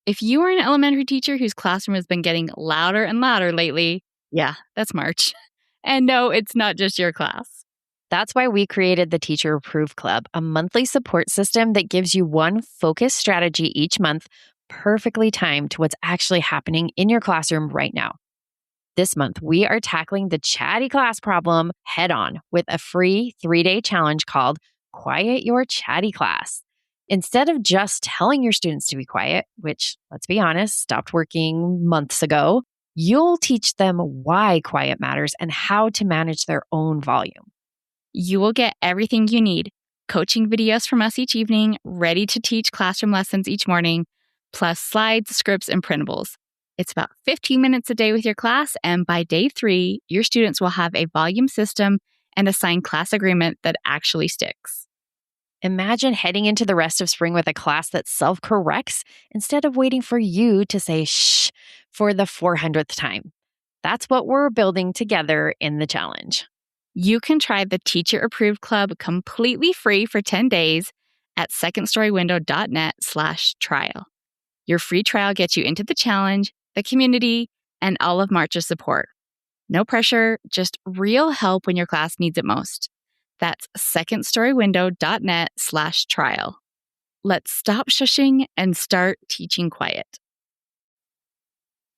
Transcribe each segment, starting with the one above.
If you are an elementary teacher whose classroom has been getting louder and louder lately, yeah, that's March. And no, it's not just your class. That's why we created the Teacher Approved Club, a monthly support system that gives you one focused strategy each month, perfectly timed to what's actually happening in your classroom right now. This month, we are tackling the chatty class problem head on with a free 3-day challenge called Quiet Your Chatty Class. Instead of just telling your students to be quiet, which, let's be honest, stopped working months ago, you'll teach them why quiet matters and how to manage their own volume. You will get everything you need. Coaching videos from us each evening, ready to teach classroom lessons each morning, plus slides, scripts, and printables. It's about 15 minutes a day with your class, and by day 3, your students will have a volume system and a signed class agreement that actually sticks. Imagine heading into the rest of spring with a class that self-corrects instead of waiting for you to say shh for the 400th time. That's what we're building together in the challenge. You can try the Teacher Approved Club completely free for 10 days at secondstorywindow.net/trial. Your free trial gets you into the challenge, the community, and all of March's support. No pressure, just real help when your class needs it most. That's secondstorywindow.net/trial. Let's stop shushing and start teaching quiet.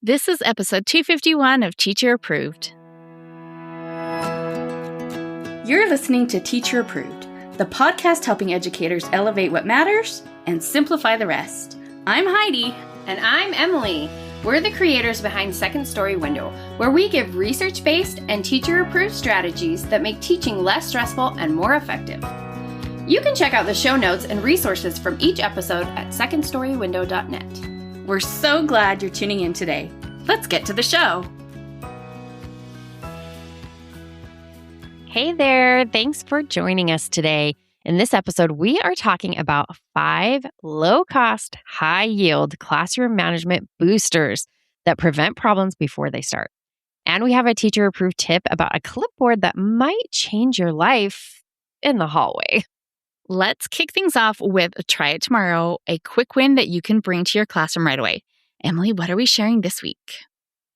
This is episode 251 of Teacher Approved. You're listening to Teacher Approved, the podcast helping educators elevate what matters and simplify the rest. I'm Heidi. And I'm Emily. We're the creators behind Second Story Window, where we give research-based and teacher-approved strategies that make teaching less stressful and more effective. You can check out the show notes and resources from each episode at secondstorywindow.net. We're so glad you're tuning in today. Let's get to the show. Hey there, thanks for joining us today. In this episode, we are talking about 5 low-cost, high-yield classroom management boosters that prevent problems before they start. And we have a teacher-approved tip about a clipboard that might change your life in the hallway. Let's kick things off with Try It Tomorrow, a quick win that you can bring to your classroom right away. Emily, what are we sharing this week?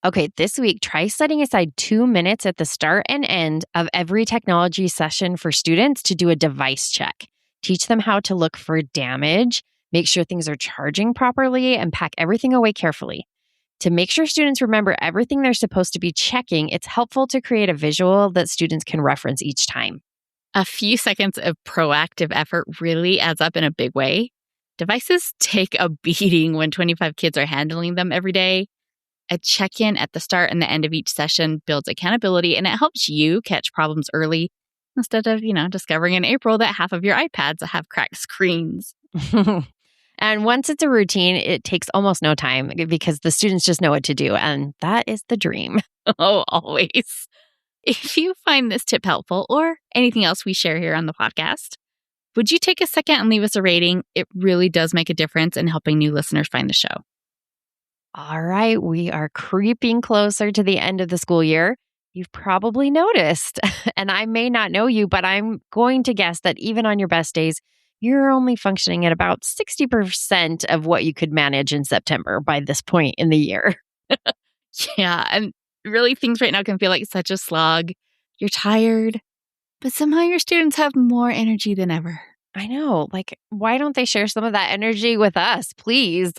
Okay, this week, try setting aside 2 minutes at the start and end of every technology session for students to do a device check. Teach them how to look for damage, make sure things are charging properly, and pack everything away carefully. To make sure students remember everything they're supposed to be checking, it's helpful to create a visual that students can reference each time. A few seconds of proactive effort really adds up in a big way. Devices take a beating when 25 kids are handling them every day. A check-in at the start and the end of each session builds accountability, and it helps you catch problems early instead of, discovering in April that half of your iPads have cracked screens. And once it's a routine, it takes almost no time because the students just know what to do, and that is the dream. Oh, always. If you find this tip helpful or anything else we share here on the podcast, would you take a second and leave us a rating? It really does make a difference in helping new listeners find the show. All right, we are creeping closer to the end of the school year. You've probably noticed, and I may not know you, but I'm going to guess that even on your best days, you're only functioning at about 60% of what you could manage in September by this point in the year. Yeah, and really things right now can feel like such a slog. You're tired, but somehow your students have more energy than ever. I know. Why don't they share some of that energy with us, please?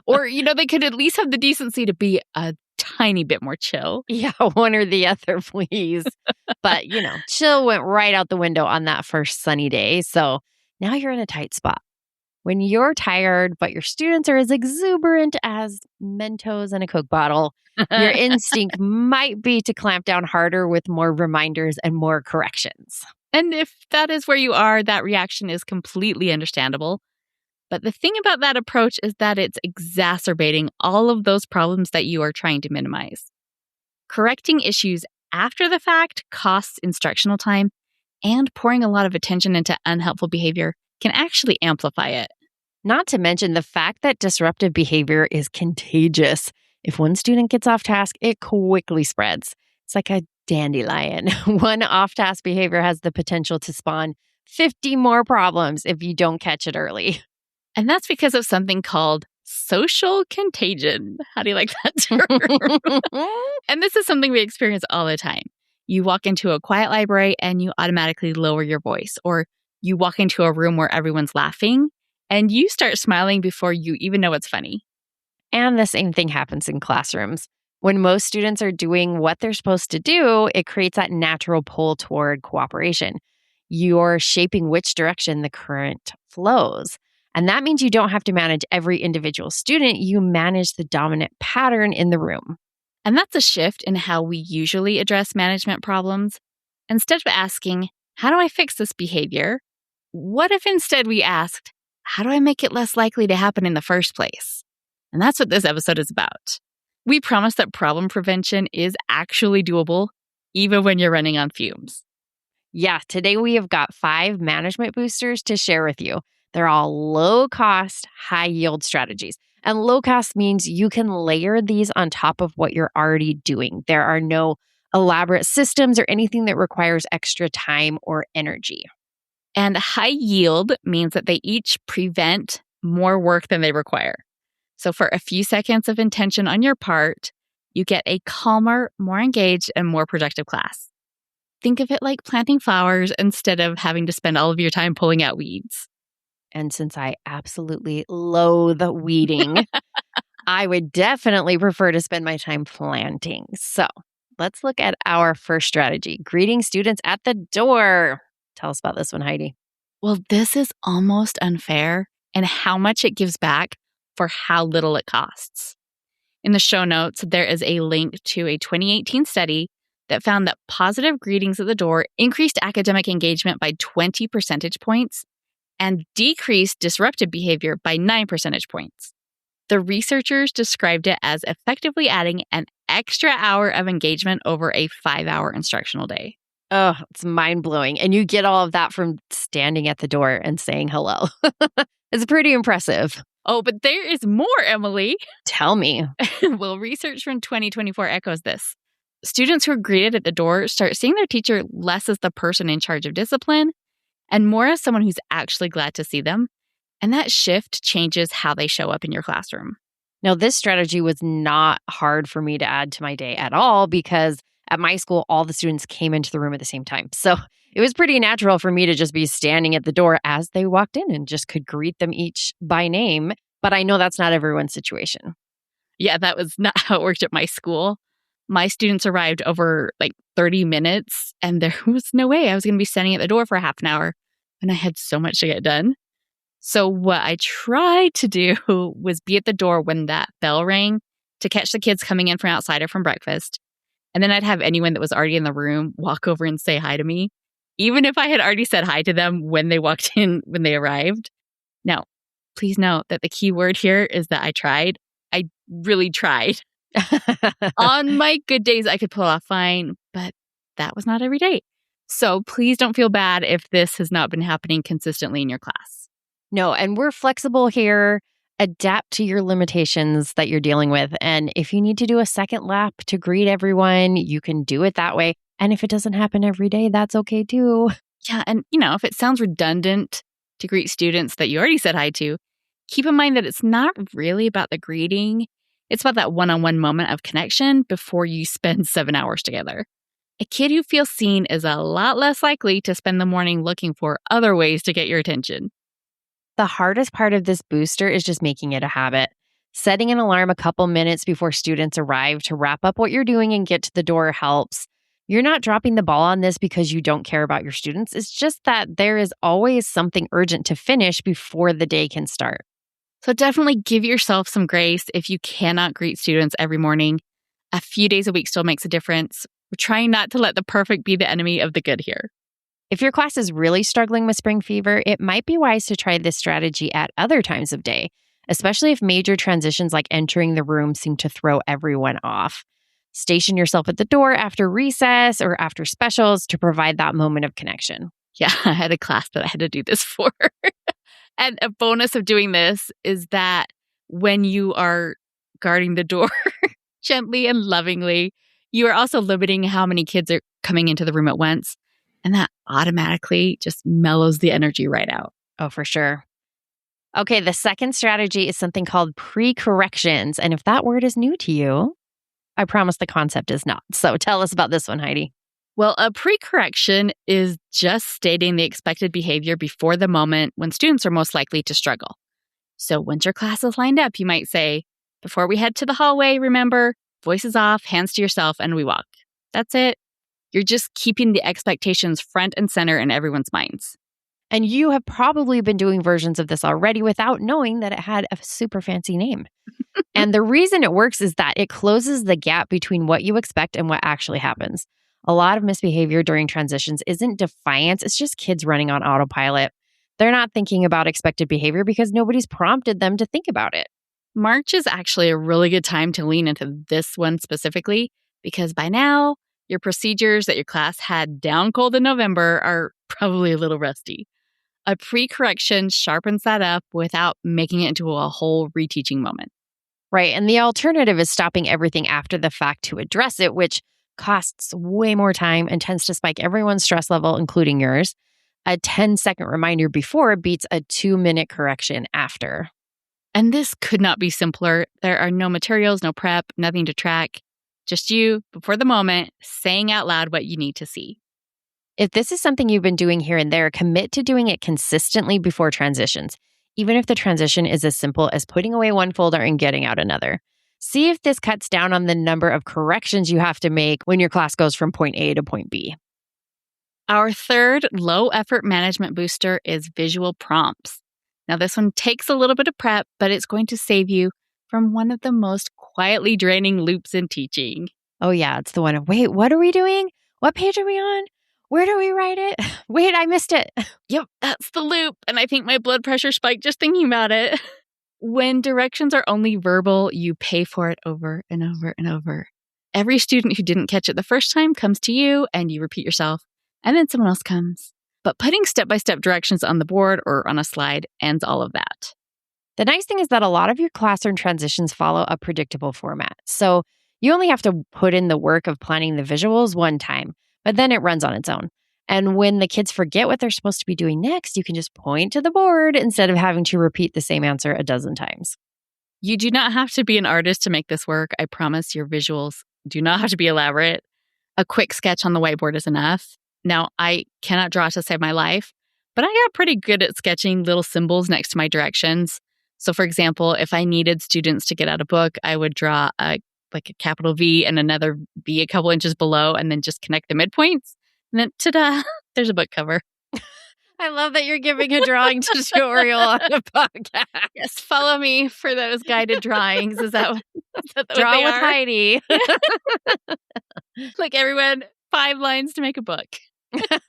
Or, they could at least have the decency to be a tiny bit more chill. Yeah, one or the other, please. But, chill went right out the window on that first sunny day. So now you're in a tight spot. When you're tired, but your students are as exuberant as Mentos in a Coke bottle, your instinct might be to clamp down harder with more reminders and more corrections. And if that is where you are, that reaction is completely understandable. But the thing about that approach is that it's exacerbating all of those problems that you are trying to minimize. Correcting issues after the fact costs instructional time, and pouring a lot of attention into unhelpful behavior can actually amplify it. Not to mention the fact that disruptive behavior is contagious. If one student gets off task, it quickly spreads. It's like a dandelion. One off-task behavior has the potential to spawn 50 more problems if you don't catch it early. And that's because of something called social contagion. How do you like that term? And this is something we experience all the time. You walk into a quiet library and you automatically lower your voice, or you walk into a room where everyone's laughing and you start smiling before you even know it's funny. And the same thing happens in classrooms. When most students are doing what they're supposed to do, it creates that natural pull toward cooperation. You're shaping which direction the current flows. And that means you don't have to manage every individual student. You manage the dominant pattern in the room. And that's a shift in how we usually address management problems. Instead of asking, how do I fix this behavior? What if instead we asked, how do I make it less likely to happen in the first place? And that's what this episode is about. We promise that problem prevention is actually doable, even when you're running on fumes. Yeah, today we have got 5 management boosters to share with you. They're all low cost, high yield strategies. And low cost means you can layer these on top of what you're already doing. There are no elaborate systems or anything that requires extra time or energy. And high yield means that they each prevent more work than they require. So for a few seconds of intention on your part, you get a calmer, more engaged, and more productive class. Think of it like planting flowers instead of having to spend all of your time pulling out weeds. And since I absolutely loathe weeding, I would definitely prefer to spend my time planting. So let's look at our first strategy, greeting students at the door. Tell us about this one, Heidi. Well, this is almost unfair in how much it gives back for how little it costs. In the show notes, there is a link to a 2018 study that found that positive greetings at the door increased academic engagement by 20 percentage points and decreased disruptive behavior by 9 percentage points. The researchers described it as effectively adding an extra hour of engagement over a 5-hour instructional day. Oh, it's mind-blowing. And you get all of that from standing at the door and saying hello. It's pretty impressive. Oh, but there is more, Emily. Tell me. Well, research from 2024 echoes this. Students who are greeted at the door start seeing their teacher less as the person in charge of discipline and more as someone who's actually glad to see them. And that shift changes how they show up in your classroom. Now, this strategy was not hard for me to add to my day at all because at my school, all the students came into the room at the same time. So it was pretty natural for me to just be standing at the door as they walked in and just could greet them each by name. But I know that's not everyone's situation. Yeah, that was not how it worked at my school. My students arrived over like 30 minutes and there was no way I was going to be standing at the door for half an hour and I had so much to get done. So what I tried to do was be at the door when that bell rang to catch the kids coming in from outside or from breakfast. And then I'd have anyone that was already in the room walk over and say hi to me, even if I had already said hi to them when they walked in, when they arrived. Now, please note that the key word here is that I tried. I really tried. On my good days, I could pull off fine, but that was not every day. So please don't feel bad if this has not been happening consistently in your class. No, and we're flexible here. Adapt to your limitations that you're dealing with. And if you need to do a second lap to greet everyone, you can do it that way. And if it doesn't happen every day, that's okay too. Yeah, and if it sounds redundant to greet students that you already said hi to, keep in mind that it's not really about the greeting. It's about that one-on-one moment of connection before you spend 7 hours together. A kid who feels seen is a lot less likely to spend the morning looking for other ways to get your attention. The hardest part of this booster is just making it a habit. Setting an alarm a couple minutes before students arrive to wrap up what you're doing and get to the door helps. You're not dropping the ball on this because you don't care about your students. It's just that there is always something urgent to finish before the day can start. So definitely give yourself some grace if you cannot greet students every morning. A few days a week still makes a difference. We're trying not to let the perfect be the enemy of the good here. If your class is really struggling with spring fever, it might be wise to try this strategy at other times of day, especially if major transitions like entering the room seem to throw everyone off. Station yourself at the door after recess or after specials to provide that moment of connection. Yeah, I had a class that I had to do this for. And a bonus of doing this is that when you are guarding the door gently and lovingly, you are also limiting how many kids are coming into the room at once. And that automatically just mellows the energy right out. Oh, for sure. Okay, the second strategy is something called pre-corrections. And if that word is new to you, I promise the concept is not. So tell us about this one, Heidi. Well, a pre-correction is just stating the expected behavior before the moment when students are most likely to struggle. So once your class is lined up, you might say, before we head to the hallway, remember, voices off, hands to yourself, and we walk. That's it. You're just keeping the expectations front and center in everyone's minds. And you have probably been doing versions of this already without knowing that it had a super fancy name. And the reason it works is that it closes the gap between what you expect and what actually happens. A lot of misbehavior during transitions isn't defiance, it's just kids running on autopilot. They're not thinking about expected behavior because nobody's prompted them to think about it. March is actually a really good time to lean into this one specifically because by now, your procedures that your class had down cold in November are probably a little rusty. A pre-correction sharpens that up without making it into a whole reteaching moment. Right. And the alternative is stopping everything after the fact to address it, which costs way more time and tends to spike everyone's stress level, including yours. A 10-second reminder before beats a 2-minute correction after. And this could not be simpler. There are no materials, no prep, nothing to track. Just you, before the moment, saying out loud what you need to see. If this is something you've been doing here and there, commit to doing it consistently before transitions, even if the transition is as simple as putting away one folder and getting out another. See if this cuts down on the number of corrections you have to make when your class goes from point A to point B. Our third low-effort management booster is visual prompts. Now, this one takes a little bit of prep, but it's going to save you from one of the most quietly draining loops in teaching. Oh, yeah, it's the one of, wait, what are we doing? What page are we on? Where do we write it? Wait, I missed it. Yep, that's the loop. And I think my blood pressure spiked just thinking about it. When directions are only verbal, you pay for it over and over and over. Every student who didn't catch it the first time comes to you and you repeat yourself, and then someone else comes. But putting step-by-step directions on the board or on a slide ends all of that. The nice thing is that a lot of your classroom transitions follow a predictable format. So you only have to put in the work of planning the visuals one time, but then it runs on its own. And when the kids forget what they're supposed to be doing next, you can just point to the board instead of having to repeat the same answer a dozen times. You do not have to be an artist to make this work. I promise your visuals do not have to be elaborate. A quick sketch on the whiteboard is enough. Now, I cannot draw to save my life, but I got pretty good at sketching little symbols next to my directions. So, for example, if I needed students to get out a book, I would draw a capital V and another V a couple inches below and then just connect the midpoints. And then, ta-da, there's a book cover. I love that you're giving a drawing tutorial on a podcast. Yes, follow me for those guided drawings. Is that what Draw they with are? Heidi. Like everyone, 5 lines to make a book. But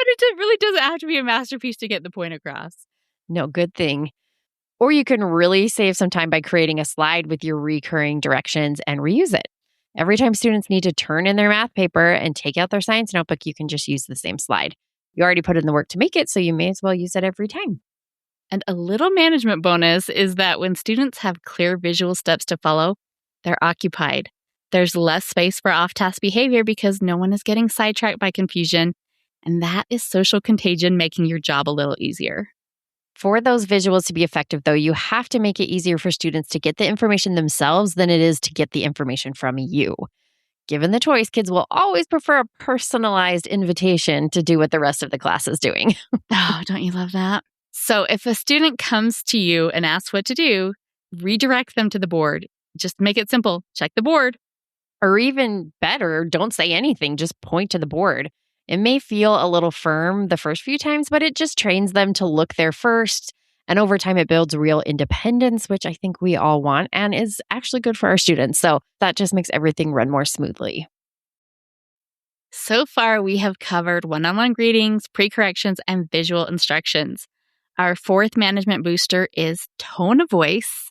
it really doesn't have to be a masterpiece to get the point across. No, good thing. Or you can really save some time by creating a slide with your recurring directions and reuse it. Every time students need to turn in their math paper and take out their science notebook, you can just use the same slide. You already put in the work to make it, so you may as well use it every time. And a little management bonus is that when students have clear visual steps to follow, they're occupied. There's less space for off-task behavior because no one is getting sidetracked by confusion. And that is social contagion making your job a little easier. For those visuals to be effective, though, you have to make it easier for students to get the information themselves than it is to get the information from you. Given the choice, kids will always prefer a personalized invitation to do what the rest of the class is doing. Oh, don't you love that? So if a student comes to you and asks what to do, redirect them to the board. Just make it simple. Check the board. Or even better, don't say anything, just point to the board. It may feel a little firm the first few times, but it just trains them to look there first. And over time, it builds real independence, which I think we all want and is actually good for our students. So that just makes everything run more smoothly. So far, we have covered one-on-one greetings, pre-corrections, and visual instructions. Our fourth management booster is tone of voice.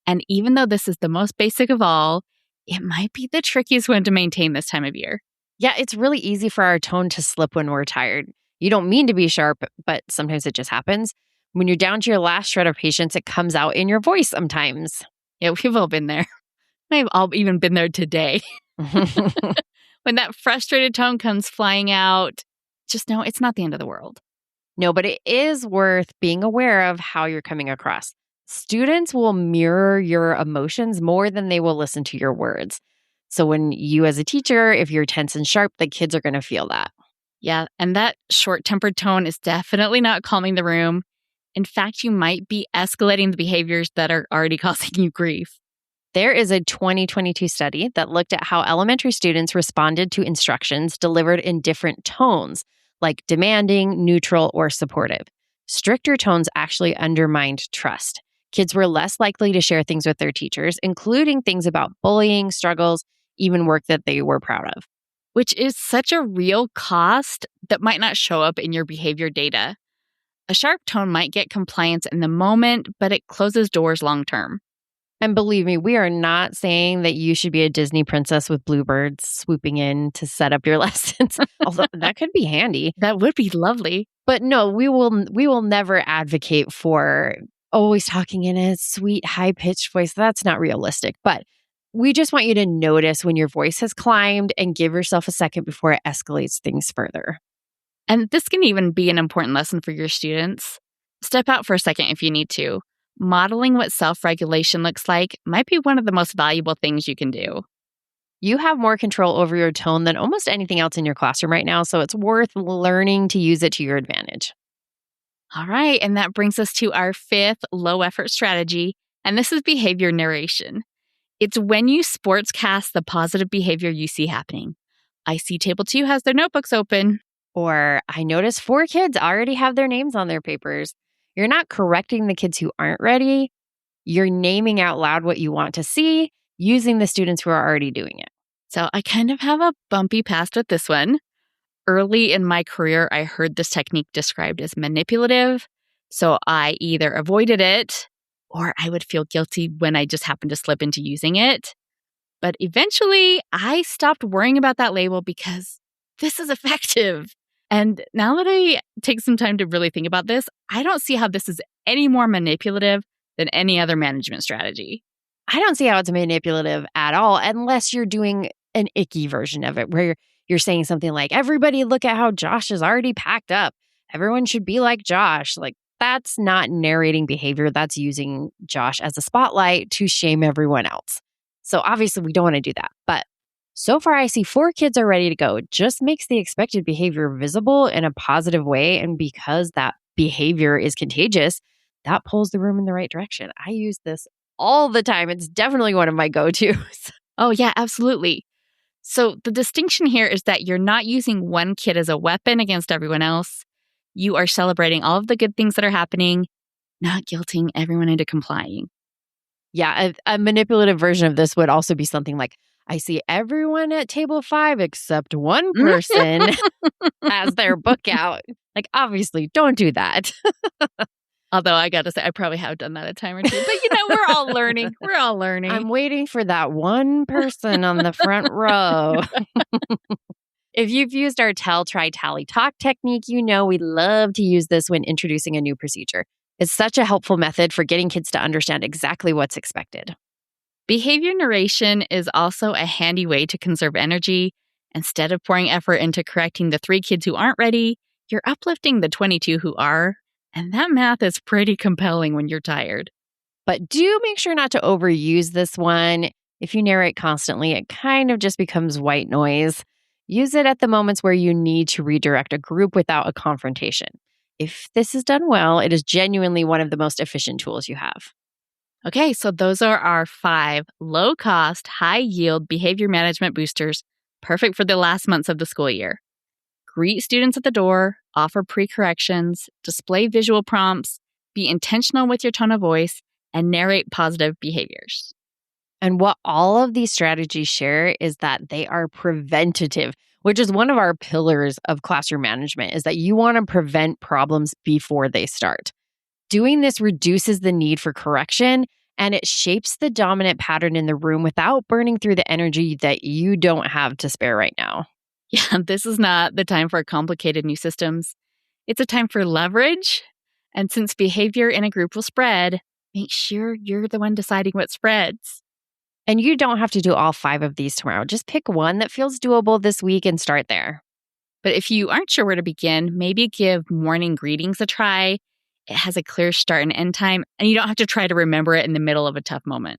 And even though this is the most basic of all, it might be the trickiest one to maintain this time of year. Yeah, it's really easy for our tone to slip when we're tired. You don't mean to be sharp, but sometimes it just happens. When you're down to your last shred of patience, it comes out in your voice sometimes. Yeah, we've all been there. I've all even been there today. When that frustrated tone comes flying out, just know it's not the end of the world. No, but it is worth being aware of how you're coming across. Students will mirror your emotions more than they will listen to your words. So when you as a teacher, if you're tense and sharp, the kids are going to feel that. Yeah, and that short-tempered tone is definitely not calming the room. In fact, you might be escalating the behaviors that are already causing you grief. There is a 2022 study that looked at how elementary students responded to instructions delivered in different tones, like demanding, neutral, or supportive. Stricter tones actually undermined trust. Kids were less likely to share things with their teachers, including things about bullying, struggles, even work that they were proud of. Which is such a real cost that might not show up in your behavior data. A sharp tone might get compliance in the moment, but it closes doors long term. And believe me, we are not saying that you should be a Disney princess with bluebirds swooping in to set up your lessons, although that could be handy. That would be lovely. But no, we will never advocate for always talking in a sweet, high-pitched voice. That's not realistic. But we just want you to notice when your voice has climbed and give yourself a second before it escalates things further. And this can even be an important lesson for your students. Step out for a second if you need to. Modeling what self-regulation looks like might be one of the most valuable things you can do. You have more control over your tone than almost anything else in your classroom right now, so it's worth learning to use it to your advantage. All right, and that brings us to our fifth low-effort strategy, and this is behavior narration. It's when you sportscast the positive behavior you see happening. I see table 2 has their notebooks open. Or I noticed 4 kids already have their names on their papers. You're not correcting the kids who aren't ready. You're naming out loud what you want to see using the students who are already doing it. So I kind of have a bumpy past with this one. Early in my career, I heard this technique described as manipulative. So I either avoided it or I would feel guilty when I just happened to slip into using it. But eventually, I stopped worrying about that label because this is effective. And now that I take some time to really think about this, I don't see how this is any more manipulative than any other management strategy. I don't see how it's manipulative at all unless you're doing an icky version of it where you're saying something like, everybody look at how Josh is already packed up. Everyone should be like Josh. Like, that's not narrating behavior. That's using Josh as a spotlight to shame everyone else. So obviously we don't want to do that. But so far I see 4 kids are ready to go. It just makes the expected behavior visible in a positive way. And because that behavior is contagious, that pulls the room in the right direction. I use this all the time. It's definitely one of my go-tos. Oh, yeah, absolutely. So the distinction here is that you're not using one kid as a weapon against everyone else. You are celebrating all of the good things that are happening, not guilting everyone into complying. Yeah, a manipulative version of this would also be something like, I see everyone at table 5 except one person has their book out. Like, obviously, don't do that. Although I got to say, I probably have done that a time or two. But, we're all learning. We're all learning. I'm waiting for that one person on the front row. If you've used our tell, try, tally, talk technique, we love to use this when introducing a new procedure. It's such a helpful method for getting kids to understand exactly what's expected. Behavior narration is also a handy way to conserve energy. Instead of pouring effort into correcting the 3 kids who aren't ready, you're uplifting the 22 who are. And that math is pretty compelling when you're tired. But do make sure not to overuse this one. If you narrate constantly, it kind of just becomes white noise. Use it at the moments where you need to redirect a group without a confrontation. If this is done well, it is genuinely one of the most efficient tools you have. Okay, so those are our 5 low-cost, high-yield behavior management boosters, perfect for the last months of the school year. Greet students at the door, offer pre-corrections, display visual prompts, be intentional with your tone of voice, and narrate positive behaviors. And what all of these strategies share is that they are preventative, which is one of our pillars of classroom management, is that you want to prevent problems before they start. Doing this reduces the need for correction, and it shapes the dominant pattern in the room without burning through the energy that you don't have to spare right now. Yeah, this is not the time for complicated new systems. It's a time for leverage. And since behavior in a group will spread, make sure you're the one deciding what spreads. And you don't have to do all 5 of these tomorrow. Just pick one that feels doable this week and start there. But if you aren't sure where to begin, maybe give morning greetings a try. It has a clear start and end time, and you don't have to try to remember it in the middle of a tough moment.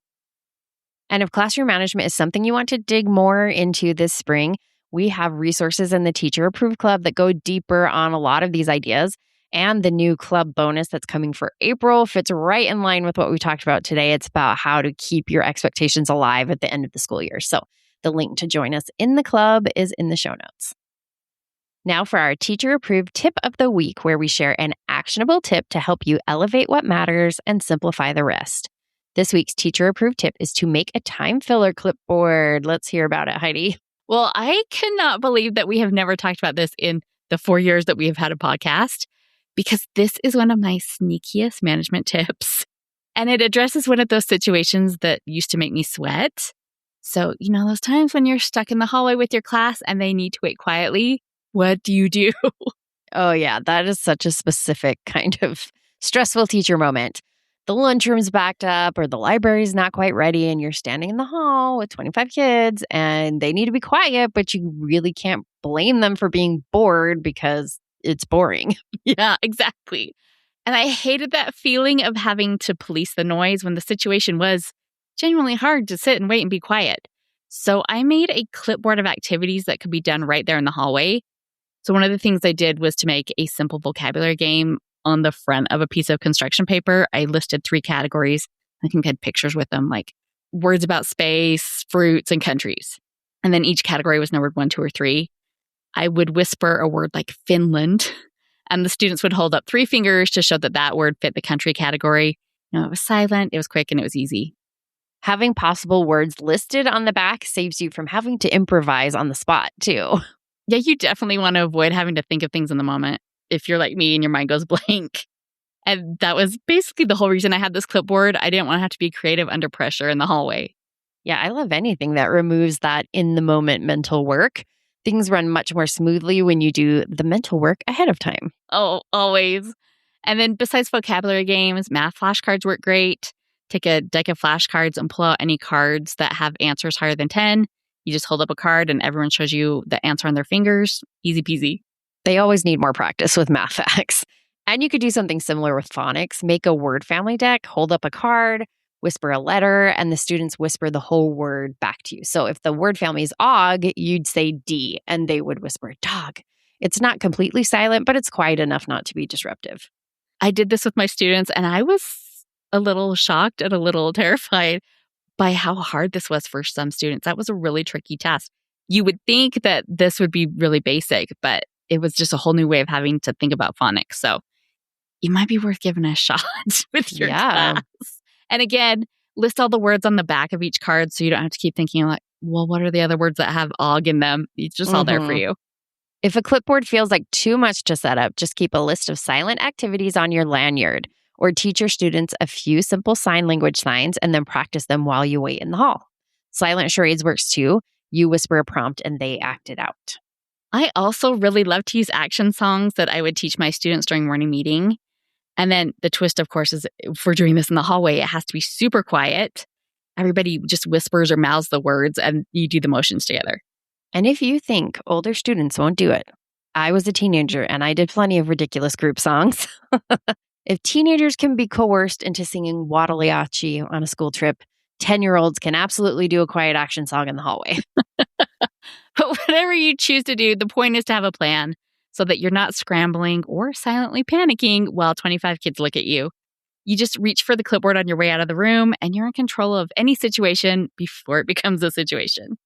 And if classroom management is something you want to dig more into this spring, we have resources in the Teacher Approved Club that go deeper on a lot of these ideas. And the new club bonus that's coming for April fits right in line with what we talked about today. It's about how to keep your expectations alive at the end of the school year. So the link to join us in the club is in the show notes. Now for our Teacher Approved Tip of the Week, where we share an actionable tip to help you elevate what matters and simplify the rest. This week's Teacher Approved tip is to make a time filler clipboard. Let's hear about it, Heidi. Well, I cannot believe that we have never talked about this in the 4 years that we have had a podcast, because this is one of my sneakiest management tips. And it addresses one of those situations that used to make me sweat. So, those times when you're stuck in the hallway with your class and they need to wait quietly, what do you do? Oh, yeah, that is such a specific kind of stressful teacher moment. The lunchroom's backed up or the library's not quite ready and you're standing in the hall with 25 kids and they need to be quiet, but you really can't blame them for being bored because it's boring. Yeah, exactly. And I hated that feeling of having to police the noise when the situation was genuinely hard to sit and wait and be quiet. So I made a clipboard of activities that could be done right there in the hallway. So one of the things I did was to make a simple vocabulary game. On the front of a piece of construction paper, I listed 3 categories. I think I had pictures with them, like words about space, fruits, and countries. And then each category was numbered 1, 2, or 3. I would whisper a word like Finland, and the students would hold up 3 fingers to show that that word fit the country category. It was silent, it was quick, and it was easy. Having possible words listed on the back saves you from having to improvise on the spot, too. Yeah, you definitely want to avoid having to think of things in the moment if you're like me and your mind goes blank. And that was basically the whole reason I had this clipboard. I didn't want to have to be creative under pressure in the hallway. Yeah, I love anything that removes that in the moment mental work. Things run much more smoothly when you do the mental work ahead of time. Oh, always. And then besides vocabulary games, math flashcards work great. Take a deck of flashcards and pull out any cards that have answers higher than 10. You just hold up a card and everyone shows you the answer on their fingers. Easy peasy. They always need more practice with math facts. And you could do something similar with phonics. Make a word family deck, hold up a card, whisper a letter, and the students whisper the whole word back to you. So if the word family is og, you'd say D, and they would whisper dog. It's not completely silent, but it's quiet enough not to be disruptive. I did this with my students, and I was a little shocked and a little terrified by how hard this was for some students. That was a really tricky task. You would think that this would be really basic, but it was just a whole new way of having to think about phonics. So it might be worth giving a shot with your class. And again, list all the words on the back of each card so you don't have to keep thinking like, well, what are the other words that have og in them? It's just all there for you. If a clipboard feels like too much to set up, just keep a list of silent activities on your lanyard or teach your students a few simple sign language signs and then practice them while you wait in the hall. Silent charades works too. You whisper a prompt and they act it out. I also really love to use action songs that I would teach my students during morning meeting. And then the twist, of course, is if we're doing this in the hallway, it has to be super quiet. Everybody just whispers or mouths the words and you do the motions together. And if you think older students won't do it, I was a teenager and I did plenty of ridiculous group songs. If teenagers can be coerced into singing Wadaliachi on a school trip, 10-year-olds can absolutely do a quiet action song in the hallway. But whatever you choose to do, the point is to have a plan so that you're not scrambling or silently panicking while 25 kids look at you. You just reach for the clipboard on your way out of the room and you're in control of any situation before it becomes a situation.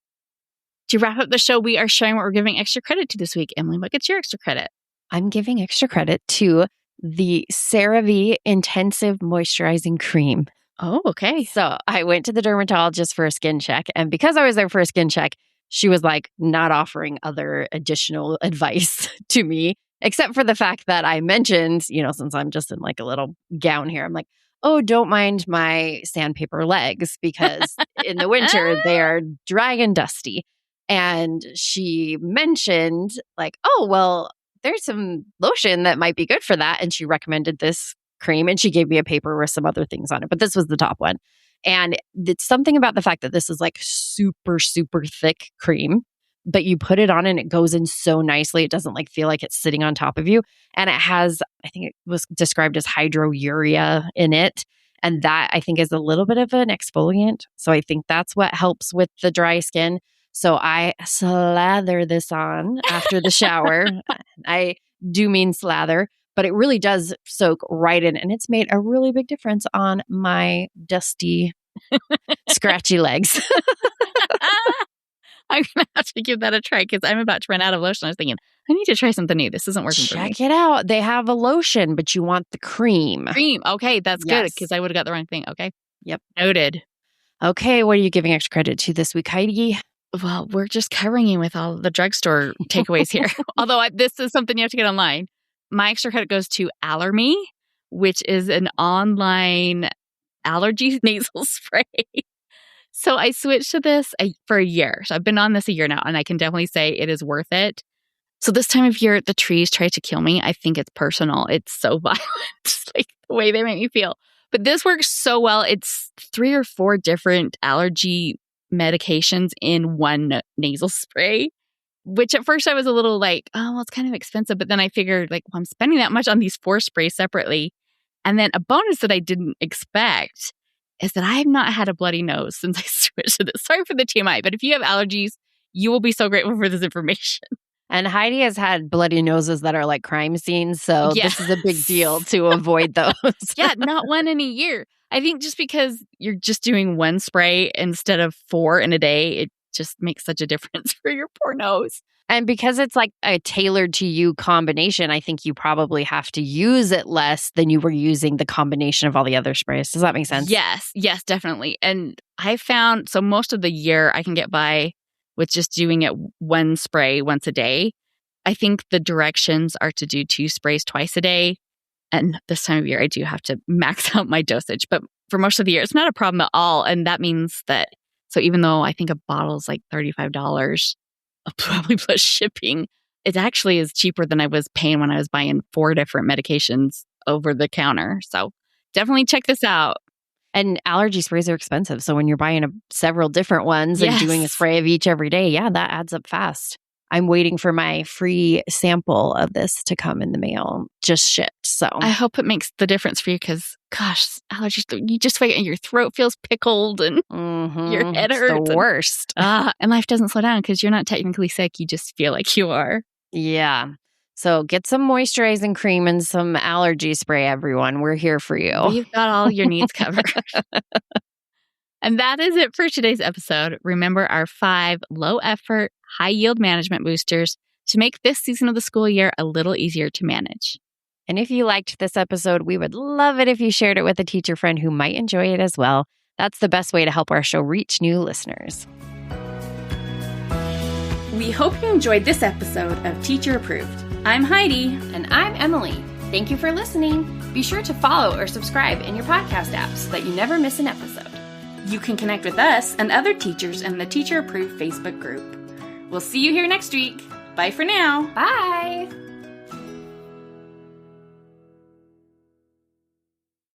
To wrap up the show, we are showing what we're giving extra credit to this week. Emily, what gets your extra credit? I'm giving extra credit to the CeraVe Intensive Moisturizing Cream. Oh, okay. So I went to the dermatologist for a skin check. And because I was there for a skin check, she was like not offering other additional advice to me, except for the fact that I mentioned, since I'm just in like a little gown here, I'm like, oh, don't mind my sandpaper legs because in the winter they are dry and dusty. And she mentioned like, oh, well, there's some lotion that might be good for that. And she recommended this cream and she gave me a paper with some other things on it. But this was the top one. And it's something about the fact that this is like super, super thick cream. but you put it on and it goes in so nicely. It doesn't like feel like it's sitting on top of you. And it has, I think it was described as hydrourea in it. And that I think is a little bit of an exfoliant. So I think that's what helps with the dry skin. So I slather this on after the shower. I do mean slather, but it really does soak right in. And it's made a really big difference on my dusty, scratchy legs. I'm going to have to give that a try because I'm about to run out of lotion. I was thinking, I need to try something new. This isn't working for me. Check it out. They have a lotion, but you want the cream. Cream. Okay, that's good Yes. because I would have got the wrong thing. Okay. Yep. Noted. Okay, what are you giving extra credit to this week, Heidi? Well, we're just covering you with all the drugstore takeaways here. Although this is something you have to get online. My extra credit goes to Allerme, which is an online allergy nasal spray. So I switched to this for a year. So I've been on this a year now, and I can definitely say it is worth it. So this time of year, the trees try to kill me. I think it's personal. It's so violent, like the way they make me feel. But this works so well. It's 3 or 4 different allergy medications in one nasal spray, which at first I was a little like, oh, well, it's kind of expensive. But then I figured like, well, I'm spending that much on these 4 sprays separately. And then a bonus that I didn't expect is that I have not had a bloody nose since I switched to this. Sorry for the TMI, but if you have allergies, you will be so grateful for this information. And Heidi has had bloody noses that are like crime scenes. So Yes. this is a big deal to avoid those. Yeah, not one in a year. I think just because you're just doing 1 spray instead of 4 in a day, it just makes such a difference for your poor nose. And because it's like a tailored to you combination, I think you probably have to use it less than you were using the combination of all the other sprays. Does that make sense? Yes, definitely. And I found, so most of the year I can get by with just doing it 1 spray once a day. I think the directions are to do 2 sprays twice a day. And this time of year, I do have to max out my dosage. But for most of the year, it's not a problem at all. And that means that, so even though I think a bottle is like $35, probably plus shipping, it actually is cheaper than I was paying when I was buying 4 different medications over the counter. So definitely check this out. And allergy sprays are expensive. So when you're buying several different ones and doing a spray of each every day, yeah, that adds up fast. I'm waiting for my free sample of this to come in the mail. Just shipped. So I hope it makes the difference for you because, gosh, allergies, you just wake and your throat feels pickled and your head hurts. It's the worst. And life doesn't slow down because you're not technically sick. You just feel like you are. Yeah. So get some moisturizing cream and some allergy spray, everyone. We're here for you. We've got all your needs covered. And that is it for today's episode. Remember our 5 low-effort, high-yield management boosters to make this season of the school year a little easier to manage. And if you liked this episode, we would love it if you shared it with a teacher friend who might enjoy it as well. That's the best way to help our show reach new listeners. We hope you enjoyed this episode of Teacher Approved. I'm Heidi. And I'm Emily. Thank you for listening. Be sure to follow or subscribe in your podcast app so that you never miss an episode. You can connect with us and other teachers in the Teacher Approved Facebook group. We'll see you here next week. Bye for now. Bye.